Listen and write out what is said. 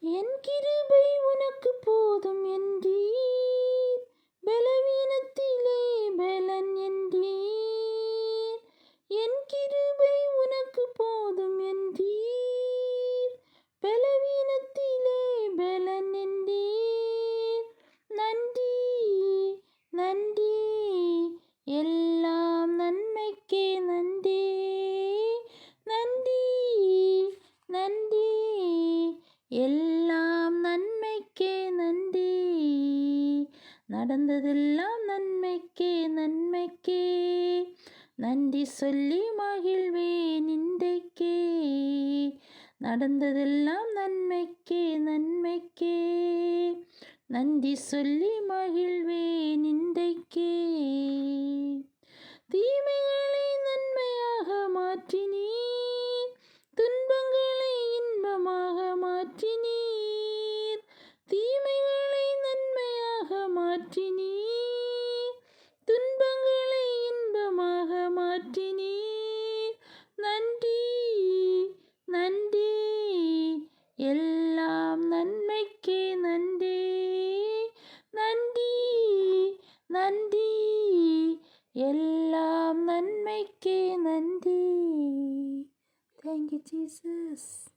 என் கிருபை உனக்கு போதும் என்றீர், பலவீனத்திலே பலன் என்றீர். என் கிருபை உனக்கு போதும் என்றீர், பலவீனத்திலே பலன் என்றீர். நன்றி நன்றி, எல்லாம் நன்மைக்கே நன்றி. நன்றி நன்றி, எல்லாம் நன்மைக்கே நன்றி. நடந்ததெல்லாம் நன்மைக்கே நன்மைக்கே, நன்றி சொல்லி மகிழ்வேன் இன்றைக்கே. நடந்ததெல்லாம் நன்மைக்கே நன்மைக்கே, நன்றி சொல்லி மகிழ்வேன் இன்றைக்கே. தீமைகளை நன்மையாக மாற்றினீர், துன்பங்களை இன்பமாக மாற்றினீர். தீமைகளை நன்மையாக மாற்றினீர், துன்பங்களை இன்பமாக மாற்றினீர். நன்றி நன்றி, எல்லாம் நன்மைக்கே நன்றி. நன்றி நன்றி, எல்லாம் நன்மைக்கே நன்றி. Thank you, Jesus.